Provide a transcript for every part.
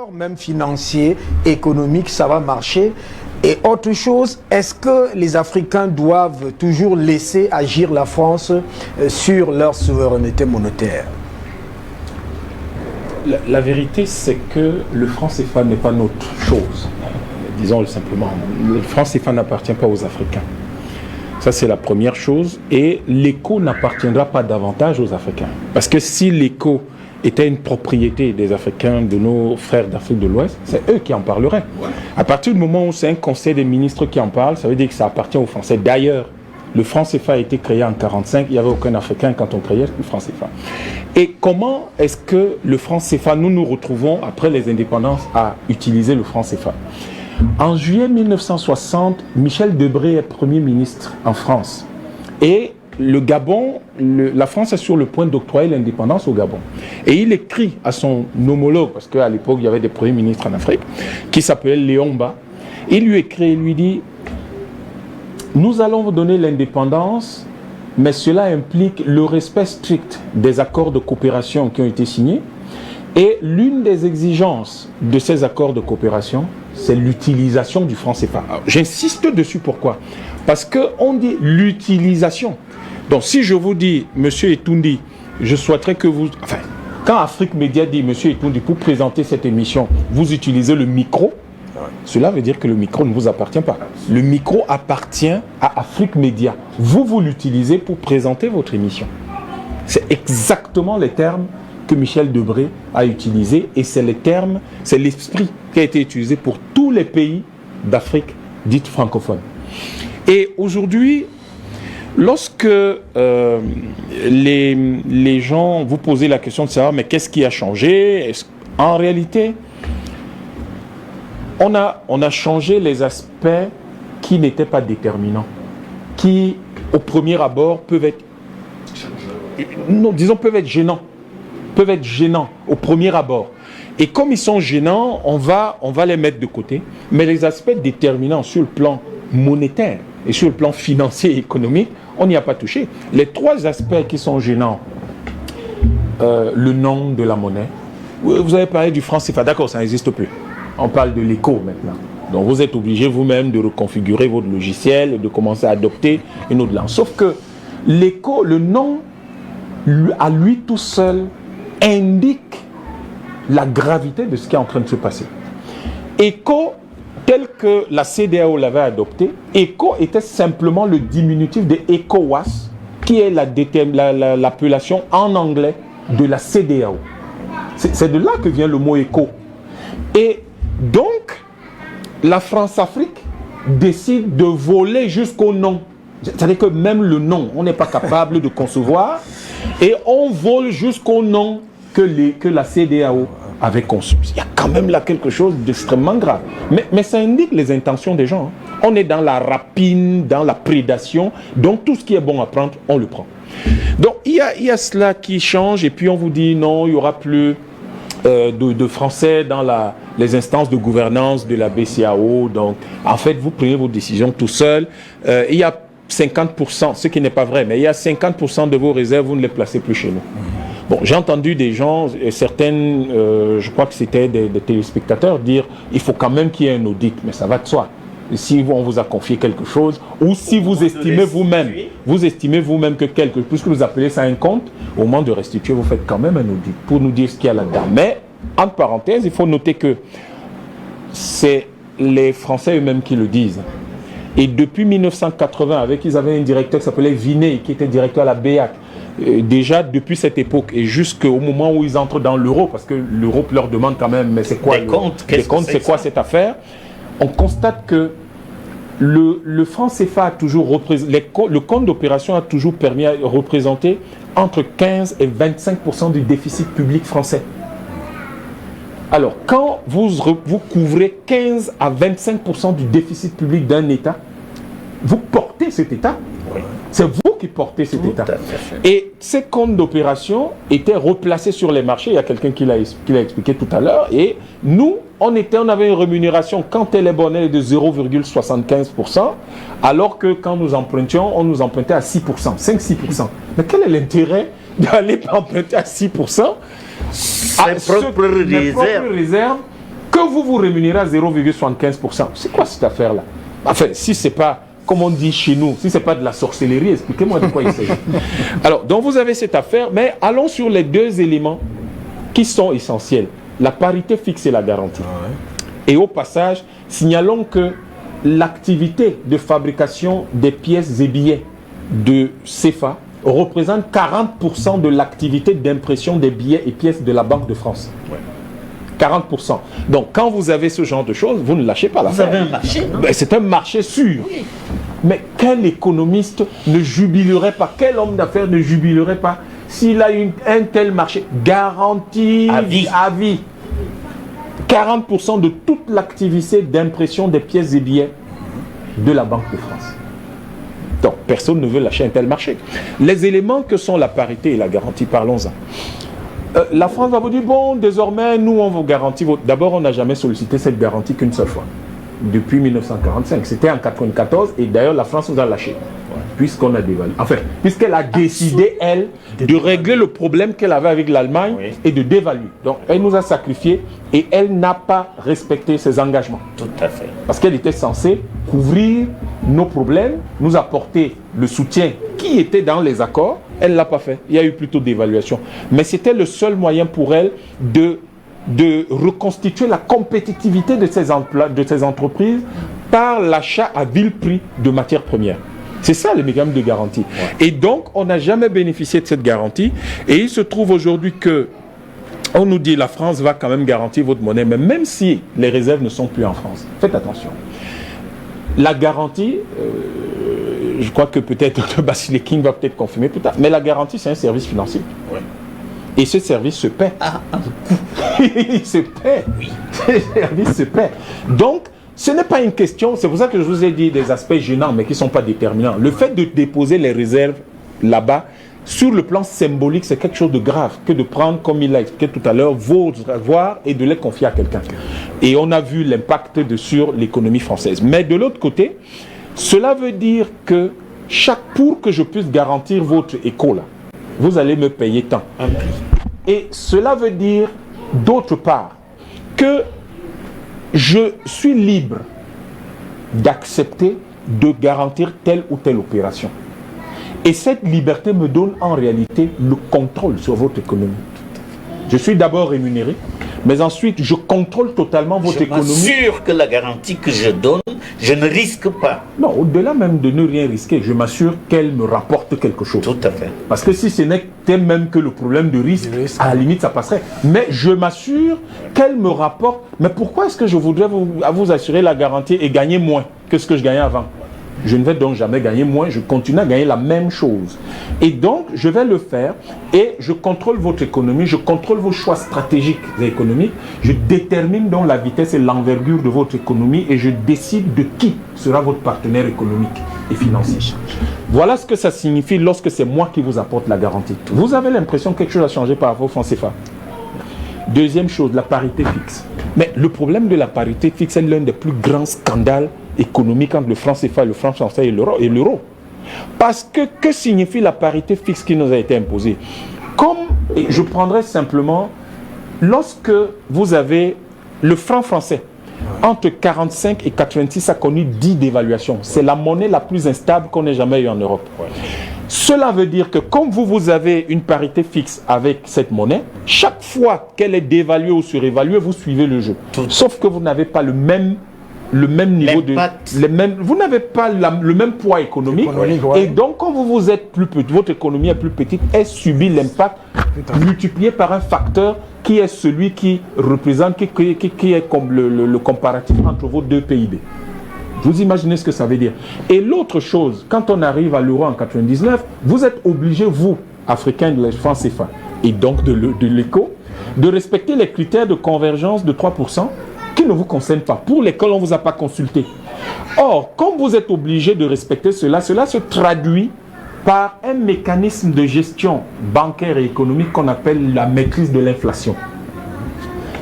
Même financier, économique, ça va marcher. Et autre chose, est-ce que les Africains doivent toujours laisser agir la France sur leur souveraineté monétaire? La vérité, c'est que le franc CFA n'est pas notre chose. Disons-le simplement. Le franc CFA n'appartient pas aux Africains. Ça, c'est la première chose. Et l'éco n'appartiendra pas davantage aux Africains. Parce que si l'éco était une propriété des Africains, de nos frères d'Afrique de l'Ouest, c'est eux qui en parleraient. Ouais. À partir du moment où c'est un conseil des ministres qui en parle, ça veut dire que ça appartient aux Français. D'ailleurs, le franc CFA a été créé en 1945, il n'y avait aucun Africain quand on créait le franc CFA. Et comment est-ce que le franc CFA, nous nous retrouvons, après les indépendances, à utiliser le franc CFA? En juillet 1960, Michel Debré est Premier ministre en France. Et le Gabon, la France est sur le point d'octroyer l'indépendance au Gabon. Et il écrit à son homologue, parce qu'à l'époque, il y avait des premiers ministres en Afrique, qui s'appelait Léon Mba. Il lui écrit, il lui dit: nous allons vous donner l'indépendance, mais cela implique le respect strict des accords de coopération qui ont été signés. Et l'une des exigences de ces accords de coopération, c'est l'utilisation du franc CFA. J'insiste dessus, pourquoi? Parce qu'on dit l'utilisation. Donc si je vous dis, Monsieur Etoundi, je souhaiterais que vous... Enfin, quand Afrique Média dit, Monsieur Etoundi, pour présenter cette émission, vous utilisez le micro, cela veut dire que le micro ne vous appartient pas. Le micro appartient à Afrique Média. Vous l'utilisez pour présenter votre émission. C'est exactement les termes que Michel Debré a utilisés, et c'est les termes, c'est l'esprit qui a été utilisé pour tous les pays d'Afrique dite francophone. Et aujourd'hui, lorsque les gens vous posent la question de savoir mais qu'est-ce qui a changé, en réalité, on a changé les aspects qui n'étaient pas déterminants, qui au premier abord peuvent être, peuvent être gênants au premier abord. Et comme ils sont gênants, on va les mettre de côté. Mais les aspects déterminants sur le plan monétaire et sur le plan financier et économique, on n'y a pas touché. Les trois aspects qui sont gênants, le nom de la monnaie. Vous avez parlé du franc CFA, d'accord, ça n'existe plus. On parle de l'éco maintenant. Donc vous êtes obligé vous-même de reconfigurer votre logiciel et de commencer à adopter une autre langue. Sauf que l'éco, le nom, à lui tout seul, indique la gravité de ce qui est en train de se passer. ECO, tel que la CEDEAO l'avait adopté, ECO était simplement le diminutif de ECOWAS, qui est l'appellation en anglais de la CEDEAO. C'est de là que vient le mot ECO. Et donc, la France-Afrique décide de voler jusqu'au nom. C'est-à-dire que même le nom, on n'est pas capable de concevoir, et on vole jusqu'au nom que la CEDEAO avait conçu. Il y a quand même là quelque chose d'extrêmement grave. Mais ça indique les intentions des gens. On est dans la rapine, dans la prédation, donc tout ce qui est bon à prendre, on le prend. Donc il y a cela qui change, et puis on vous dit non, il n'y aura plus de Français dans les instances de gouvernance de la BCEAO. Donc en fait, vous prenez vos décisions tout seul. Il y a 50%, ce qui n'est pas vrai, mais il y a 50% de vos réserves, vous ne les placez plus chez nous. Bon, j'ai entendu des gens, certaines, je crois que c'était des téléspectateurs, dire il faut quand même qu'il y ait un audit, mais ça va de soi. Si on vous a confié quelque chose, ou si vous estimez vous-même que puisque vous appelez ça un compte, au moment de restituer, vous faites quand même un audit pour nous dire ce qu'il y a là-dedans. Mais, entre parenthèses, il faut noter que c'est les Français eux-mêmes qui le disent. Et depuis 1980, ils avaient un directeur qui s'appelait Vinet, qui était directeur à la BEAC. Déjà depuis cette époque et jusqu'au moment où ils entrent dans l'euro, parce que l'Europe leur demande quand même, mais c'est quoi les comptes, c'est quoi cette affaire? On constate que le franc CFA a toujours représenté, le compte d'opération a toujours permis à représenter entre 15 et 25% du déficit public français. Alors, quand vous couvrez 15 à 25% du déficit public d'un État, vous portez cet État. Oui. C'est vous qui portez cet État. Et ces comptes d'opération étaient replacés sur les marchés. Il y a quelqu'un qui l'a expliqué tout à l'heure. Et nous, on avait une rémunération, quand elle est bonne, elle est de 0,75%, alors que quand nous empruntions, on nous empruntait à 6%, 5-6%. Mais quel est l'intérêt d'aller emprunter à 6% ses propres réserves que vous vous rémunérez à 0,75%. C'est quoi cette affaire-là? Enfin, si c'est pas, comme on dit chez nous, si c'est pas de la sorcellerie, expliquez-moi de quoi il s'agit. Alors, donc vous avez cette affaire, mais allons sur les deux éléments qui sont essentiels. La parité fixe et la garantie. Et au passage, signalons que l'activité de fabrication des pièces et billets de CFA représente 40% de l'activité d'impression des billets et pièces de la Banque de France. 40%. Donc, quand vous avez ce genre de choses, vous ne lâchez pas l'affaire. Vous avez un marché, non? C'est un marché sûr. Oui. Mais quel économiste ne jubilerait pas, quel homme d'affaires ne jubilerait pas s'il a un tel marché garanti À vie. à vie? 40% de toute l'activité d'impression des pièces et billets de la Banque de France. Donc, personne ne veut lâcher un tel marché. Les éléments que sont la parité et la garantie, parlons-en. La France va vous dire, bon, désormais, nous, on vous garantit votre... D'abord, on n'a jamais sollicité cette garantie qu'une seule fois. Depuis 1945. C'était en 1994, et d'ailleurs, la France nous a lâché. Puisqu'on a dévalué. Enfin, puisqu'elle a décidé, elle, de régler le problème qu'elle avait avec l'Allemagne et de dévaluer. Donc, elle nous a sacrifiés et elle n'a pas respecté ses engagements. Tout à fait. Parce qu'elle était censée couvrir nos problèmes, nous apporter le soutien qui était dans les accords. Elle ne l'a pas fait. Il y a eu plutôt d'évaluation. Mais c'était le seul moyen pour elle de reconstituer la compétitivité de ces entreprises par l'achat à vil prix de matières premières. C'est ça le mécanisme de garantie. Et donc, on n'a jamais bénéficié de cette garantie. Et il se trouve aujourd'hui que on nous dit la France va quand même garantir votre monnaie, mais même si les réserves ne sont plus en France, faites attention. La garantie, je crois que peut-être Basile King va peut-être confirmer plus tard, mais la garantie, c'est un service financier. Et ce service se paie. Il se paie. Ce service se paie. Donc, ce n'est pas une question, c'est pour ça que je vous ai dit des aspects gênants, mais qui ne sont pas déterminants. Le fait de déposer les réserves là-bas, sur le plan symbolique, c'est quelque chose de grave que de prendre, comme il l'a expliqué tout à l'heure, vos avoirs et de les confier à quelqu'un. Et on a vu l'impact sur l'économie française. Mais de l'autre côté, cela veut dire que pour que je puisse garantir votre éco, là, vous allez me payer tant. Et cela veut dire, d'autre part, que je suis libre d'accepter de garantir telle ou telle opération. Et cette liberté me donne en réalité le contrôle sur votre économie. Je suis d'abord rémunéré, mais ensuite je contrôle totalement votre économie. Je m'assure que la garantie que je donne, je ne risque pas. Non, au-delà même de ne rien risquer, je m'assure qu'elle me rapporte quelque chose. Tout à fait. Parce que si ce n'était même que le problème de risque, à la limite ça passerait. Mais je m'assure qu'elle me rapporte. Mais pourquoi est-ce que je voudrais vous assurer la garantie et gagner moins que ce que je gagnais avant? Je ne vais donc jamais gagner moins, je continue à gagner la même chose. Et donc, je vais le faire et je contrôle votre économie, je contrôle vos choix stratégiques et économiques, je détermine donc la vitesse et l'envergure de votre économie et je décide de qui sera votre partenaire économique et financier. Voilà ce que ça signifie lorsque c'est moi qui vous apporte la garantie. Vous avez l'impression que quelque chose a changé par rapport au franc CFA. Deuxième chose, la parité fixe. Mais le problème de la parité fixe est l'un des plus grands scandales économiques entre le franc CFA, le franc français et l'euro. Parce que signifie la parité fixe qui nous a été imposée? Et je prendrai simplement, lorsque vous avez le franc français, entre 45 et 86 a connu 10 dévaluations. C'est la monnaie la plus instable qu'on ait jamais eue en Europe. Cela veut dire que comme vous avez une parité fixe avec cette monnaie, chaque fois qu'elle est dévaluée ou surévaluée, vous suivez le jeu. Sauf que vous n'avez pas le même niveau vous n'avez pas le même poids économique. Et donc, quand vous êtes plus petit, votre économie est plus petite, elle subit l'impact multiplié par un facteur qui est celui qui représente, qui est comme le comparatif entre vos deux PIB. Vous imaginez ce que ça veut dire. Et l'autre chose, quand on arrive à l'euro en 99, vous êtes obligés, vous, Africains de la franc CFA, et donc de l'éco, de respecter les critères de convergence de 3% qui ne vous concernent pas, pour lesquels on ne vous a pas consulté. Or, comme vous êtes obligés de respecter cela se traduit par un mécanisme de gestion bancaire et économique qu'on appelle la maîtrise de l'inflation.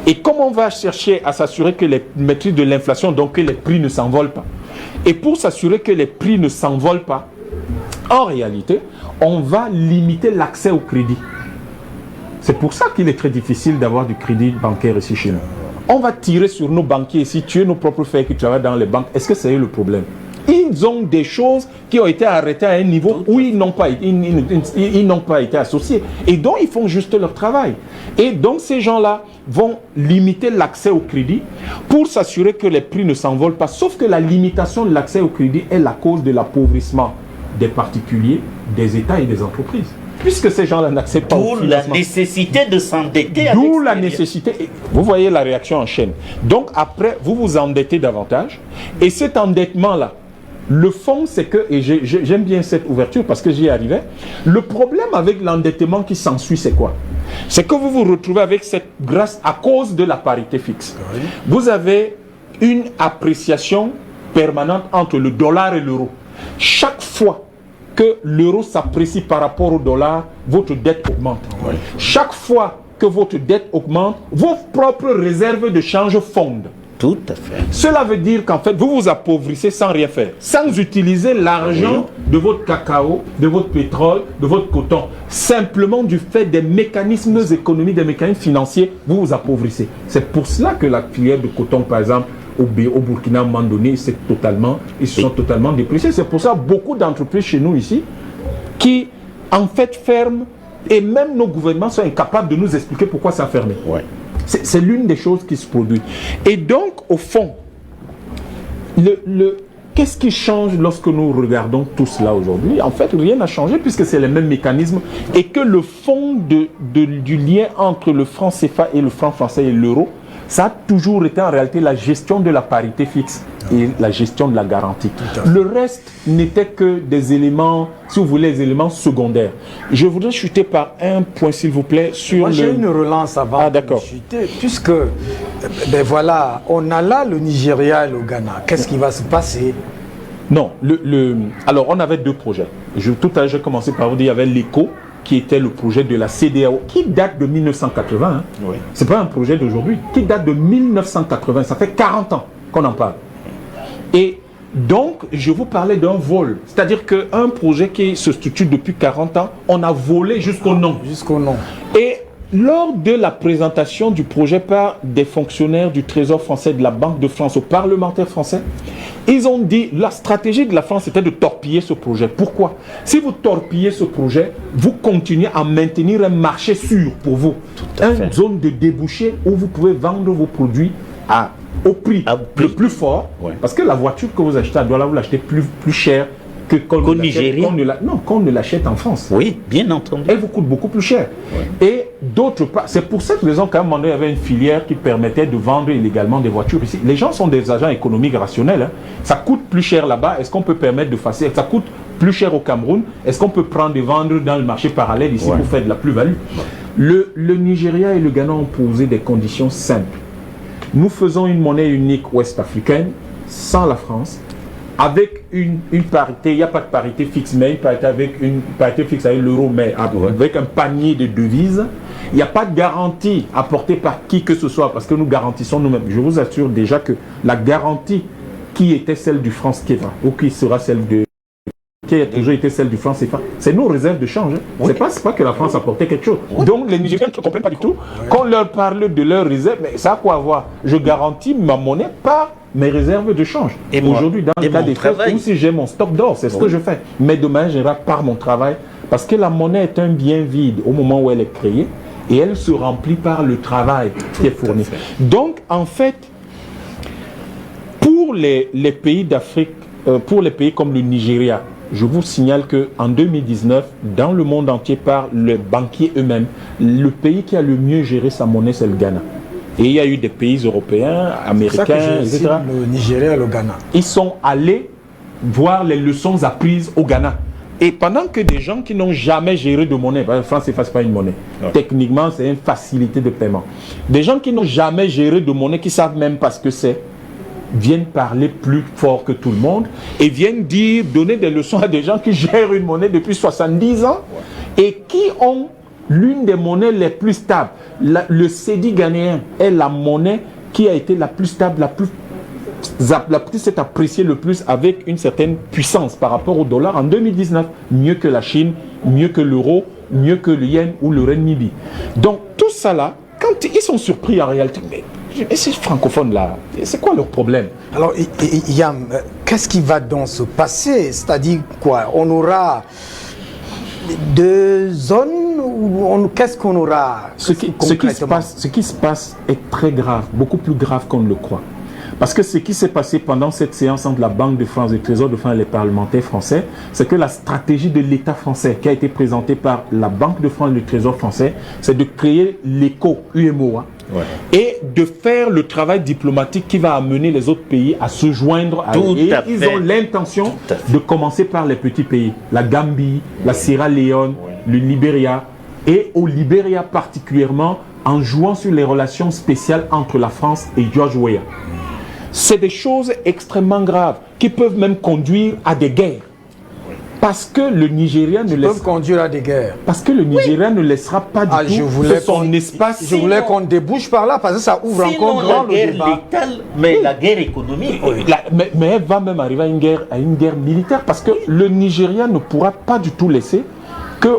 Et comme on va chercher à s'assurer que les maîtrises de l'inflation, donc que les prix ne s'envolent pas, et pour s'assurer que les prix ne s'envolent pas, en réalité, on va limiter l'accès au crédit. C'est pour ça qu'il est très difficile d'avoir du crédit bancaire ici chez nous. On va tirer sur nos banquiers ici, tuer nos propres frères qui travaillent dans les banques. Est-ce que c'est le problème? Ils ont des choses qui ont été arrêtées à un niveau où ils n'ont pas été associés. Et donc, ils font juste leur travail. Et donc, ces gens-là vont limiter l'accès au crédit pour s'assurer que les prix ne s'envolent pas. Sauf que la limitation de l'accès au crédit est la cause de l'appauvrissement des particuliers, des États et des entreprises. Puisque ces gens-là n'acceptent pas le financement. D'où la nécessité de s'endetter. D'où la nécessité. Vous voyez la réaction en chaîne. Donc, après, vous vous endettez davantage. Et cet endettement-là, le fond, c'est que, et j'aime bien cette ouverture parce que j'y arrivais, le problème avec l'endettement qui s'ensuit, c'est quoi? C'est que vous vous retrouvez avec cette grâce à cause de la parité fixe. Oui. Vous avez une appréciation permanente entre le dollar et l'euro. Chaque fois que l'euro s'apprécie par rapport au dollar, votre dette augmente. Oui. Chaque fois que votre dette augmente, vos propres réserves de change fondent. Tout à fait. Cela veut dire qu'en fait, vous vous appauvrissez sans rien faire, sans utiliser l'argent de votre cacao, de votre pétrole, de votre coton. Simplement du fait des mécanismes économiques, des mécanismes financiers, vous vous appauvrissez. C'est pour cela que la filière de coton, par exemple, au Burkina, à un moment donné, ils se sont totalement dépréciés. C'est pour ça que beaucoup d'entreprises chez nous ici, qui en fait ferment, et même nos gouvernements sont incapables de nous expliquer pourquoi ça a fermé. Ouais. C'est l'une des choses qui se produit. Et donc, au fond, qu'est-ce qui change lorsque nous regardons tout cela aujourd'hui? En fait, rien n'a changé puisque c'est les mêmes mécanismes et que le fond du lien entre le franc CFA et le franc français et l'euro, ça a toujours été en réalité la gestion de la parité fixe et la gestion de la garantie. Le reste n'était que des éléments, si vous voulez, des éléments secondaires. Je voudrais chuter par un point, s'il vous plaît, sur Moi, j'ai une relance avant de chuter, puisque, ben voilà, on a là le Nigeria et le Ghana. Qu'est-ce qui va se passer? Non, alors on avait deux projets. Tout à l'heure, j'ai commencé par vous dire, il y avait l'ECO, qui était le projet de la CEDEAO, qui date de 1980. Hein. Oui. Ce n'est pas un projet d'aujourd'hui, qui date de 1980. Ça fait 40 ans qu'on en parle. Et donc, je vous parlais d'un vol. C'est-à-dire qu'un projet qui se structure depuis 40 ans, on a volé jusqu'au nom. Jusqu'au nom. Et lors de la présentation du projet par des fonctionnaires du Trésor français, de la Banque de France aux parlementaires français, ils ont dit la stratégie de la France était de torpiller ce projet. Pourquoi? Si vous torpillez ce projet, vous continuez à maintenir un marché sûr pour vous. Une zone de débouché où vous pouvez vendre vos produits au prix le plus fort. Ouais. Parce que la voiture que vous achetez à Douala, vous l'achetez plus cher que qu'on ne l'achète en France. Oui, bien entendu. Elle vous coûte beaucoup plus cher. Ouais. Et d'autre part, c'est pour cette raison qu'à un moment donné, il y avait une filière qui permettait de vendre illégalement des voitures ici. Les gens sont des agents économiques rationnels. Hein. Ça coûte plus cher là-bas. Est-ce qu'on peut permettre de faire ça? Ça coûte plus cher au Cameroun. Est-ce qu'on peut prendre et vendre dans le marché parallèle ici pour faire de la plus-value? Le Nigeria et le Ghana ont posé des conditions simples. Nous faisons une monnaie unique ouest-africaine sans la France, avec une parité, il n'y a pas de parité fixe, mais une parité fixe avec l'euro, mais avec un panier de devises. Il n'y a pas de garantie apportée par qui que ce soit, parce que nous garantissons nous-mêmes. Je vous assure déjà que la garantie qui était celle du franc CFA, ou qui sera celle qui a toujours été celle du franc CFA, c'est nos réserves de change. Hein. Oui. C'est pas que la France apportait quelque chose. Oui. Donc les Nigériens ne comprennent pas du tout. Quand on leur parle de leurs réserves, mais ça a quoi à voir? Je garantis ma monnaie par mes réserves de change. Et aujourd'hui, dans le cas des frais, ou si j'ai mon stock d'or, c'est ce que je fais. Mais demain, j'irai par mon travail, parce que la monnaie est un bien vide au moment où elle est créée, et elle se remplit par le travail qui est fourni. Donc, en fait, pour les pays d'Afrique, pour les pays comme le Nigeria, je vous signale qu'en 2019, dans le monde entier, par les banquiers eux-mêmes, le pays qui a le mieux géré sa monnaie, c'est le Ghana. Et il y a eu des pays européens, américains, etc. Le Nigeria et le Ghana. Ils sont allés voir les leçons apprises au Ghana. Et pendant que des gens qui n'ont jamais géré de monnaie, parce que France ne fasse pas une monnaie, techniquement c'est une facilité de paiement. Des gens qui n'ont jamais géré de monnaie, qui ne savent même pas ce que c'est, viennent parler plus fort que tout le monde et viennent donner des leçons à des gens qui gèrent une monnaie depuis 70 ans et qui ont l'une des monnaies les plus stables. Le cedi ghanéen est la monnaie qui a été la plus stable, la plus s'est appréciée le plus avec une certaine puissance par rapport au dollar en 2019. Mieux que la Chine, mieux que l'euro, mieux que le yen ou le renminbi. Donc tout ça là, quand ils sont surpris en réalité, mais Et ces francophones-là, c'est quoi leur problème? Alors, Yam, qu'est-ce qui va donc se passer? C'est-à-dire quoi? On aura 2 zones ou qu'est-ce qu'on aura ce qui se passe est très grave, beaucoup plus grave qu'on ne le croit. Parce que ce qui s'est passé pendant cette séance entre la Banque de France, le Trésor de France et les parlementaires français, c'est que la stratégie de l'État français qui a été présentée par la Banque de France et le Trésor français, c'est de créer l'éco UEMOA et de faire le travail diplomatique qui va amener les autres pays à se joindre à eux. Et ils ont l'intention de commencer par les petits pays, la Gambie, la Sierra Leone, le Libéria, et au Libéria particulièrement en jouant sur les relations spéciales entre la France et George Weah. C'est des choses extrêmement graves qui peuvent même conduire à des guerres. Parce que le Nigeria ne laisse... conduire à des guerres. Parce que le Nigeria ne laissera pas du tout son espace. Je voulais qu'on débouche par là parce que ça ouvre encore grand le débat. Létale, mais la guerre économique. Mais elle va même arriver à une guerre militaire parce que le Nigeria ne pourra pas du tout laisser que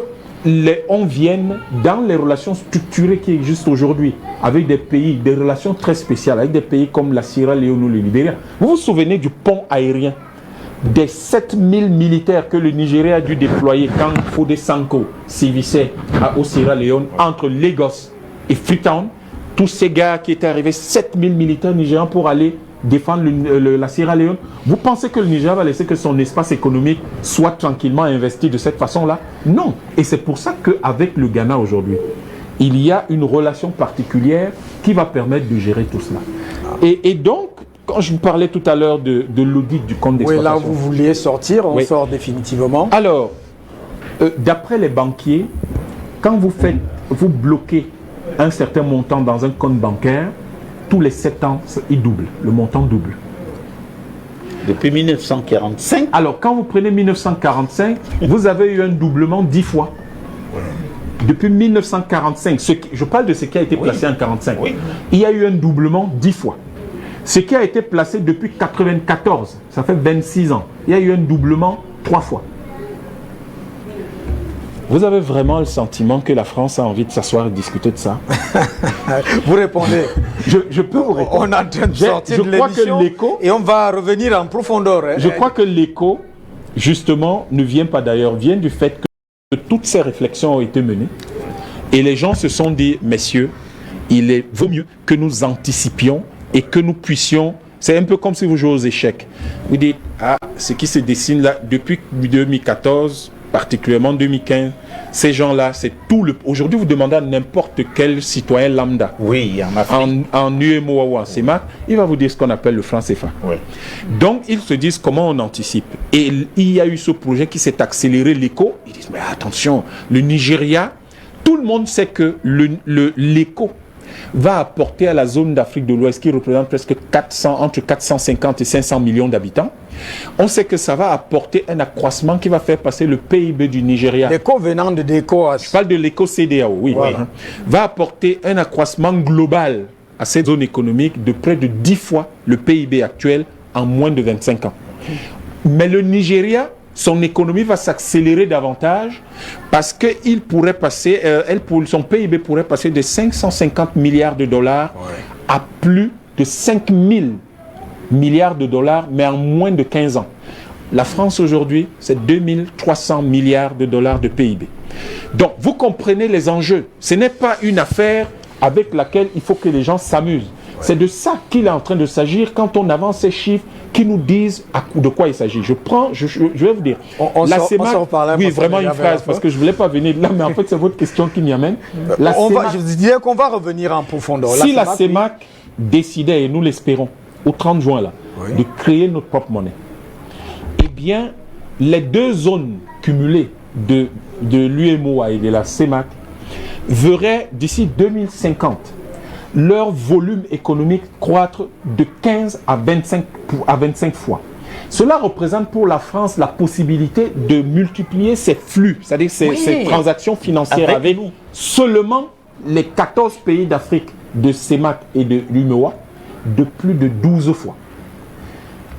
on vienne dans les relations structurées qui existent aujourd'hui avec des pays, des relations très spéciales, avec des pays comme la Sierra Leone ou le Libéria. Vous vous souvenez du pont aérien, des 7000 militaires que le Nigeria a dû déployer quand Fode Sanko sévissait au Sierra Leone entre Lagos et Freetown. Tous ces gars qui étaient arrivés, 7000 militaires nigérians pour aller défendre la Sierra Leone. Vous pensez que le Nigeria va laisser que son espace économique soit tranquillement investi de cette façon-là? Non. Et c'est pour ça qu'avec le Ghana aujourd'hui, il y a une relation particulière qui va permettre de gérer tout cela. Et donc, quand je vous parlais tout à l'heure de l'audit du compte d'exploitation... Oui, là vous vouliez sortir, on sort définitivement. Alors, d'après les banquiers, quand vous bloquez un certain montant dans un compte bancaire, tous les 7 ans, il double, le montant double. Depuis 1945. Alors, quand vous prenez 1945, vous avez eu un doublement 10 fois. Depuis 1945, je parle de ce qui a été placé en 1945, il y a eu un doublement 10 fois. Ce qui a été placé depuis 1994, ça fait 26 ans, il y a eu un doublement 3 fois. Vous avez vraiment le sentiment que la France a envie de s'asseoir et discuter de ça? Vous répondez. Je peux vous répondre. On est en train de sortir de l'émission et on va revenir en profondeur. Je crois que l'écho, justement, ne vient pas d'ailleurs, vient du fait que toutes ces réflexions ont été menées et les gens se sont dit, messieurs, vaut mieux que nous anticipions et que nous puissions... C'est un peu comme si vous jouez aux échecs. Vous dites, ce qui se dessine là, depuis 2014... particulièrement 2015, ces gens-là, c'est tout le... Aujourd'hui, vous demandez à n'importe quel citoyen lambda, en UEMOA ou en CEMAC, il va vous dire ce qu'on appelle le franc CFA. Donc, ils se disent comment on anticipe. Et il y a eu ce projet qui s'est accéléré, l'éco. Ils disent, mais attention, le Nigeria, tout le monde sait que l'éco va apporter à la zone d'Afrique de l'Ouest, qui représente presque entre 450 et 500 millions d'habitants, on sait que ça va apporter un accroissement qui va faire passer le PIB du Nigeria. L'éco venant de l'ECOWAS. Je parle de l'éco-CEDEAO, oui. Voilà. Va apporter un accroissement global à cette zone économique de près de 10 fois le PIB actuel en moins de 25 ans. Mais le Nigeria, son économie va s'accélérer davantage parce qu'il pourrait passer, son PIB pourrait passer de 550 milliards de dollars à plus de 5000 milliards de dollars, mais en moins de 15 ans. La France aujourd'hui, c'est 2300 milliards de dollars de PIB. Donc, vous comprenez les enjeux. Ce n'est pas une affaire avec laquelle il faut que les gens s'amusent. C'est de ça qu'il est en train de s'agir quand on avance ces chiffres qui nous disent de quoi il s'agit. Je vais vous dire. Oui, vraiment une phrase, parce que je ne voulais pas venir là, mais en fait, c'est votre question qui m'y amène. Je disais qu'on va revenir en profondeur. Si la CEMAC décidait, et nous l'espérons, au 30 juin, là, de créer notre propre monnaie, eh bien, les deux zones cumulées de l'UEMOA et de la CEMAC verraient d'ici 2050 leur volume économique croître de 15 à 25 fois. Cela représente pour la France la possibilité de multiplier ses flux, c'est-à-dire ses transactions financières avec seulement les 14 pays d'Afrique de CEMAC et de l'UEMOA de plus de 12 fois.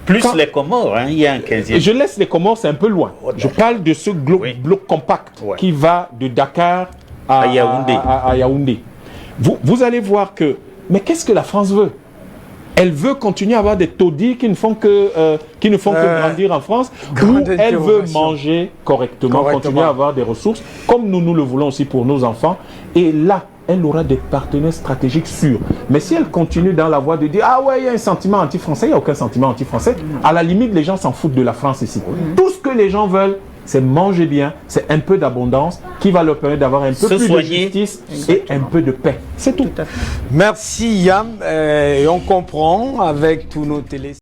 Plus les Comores, il y a un 15e. Je laisse les Comores, c'est un peu loin. Je parle de ce bloc compact qui va de Dakar à Yaoundé. Vous allez voir que Mais qu'est-ce que la France veut? Elle veut continuer à avoir des taudis qui ne font que grandir en France, ou elle veut manger correctement, continuer à avoir des ressources, comme nous le voulons aussi pour nos enfants. Et là, elle aura des partenaires stratégiques sûrs. Mais si elle continue dans la voie de dire « Ah ouais, il y a un sentiment anti-français », il n'y a aucun sentiment anti-français. À la limite, les gens s'en foutent de la France ici. Tout ce que les gens veulent, c'est manger bien, c'est un peu d'abondance qui va leur permettre d'avoir un peu plus de justice et un peu de paix. C'est tout. Merci Yam. Et on comprend avec tous nos télés.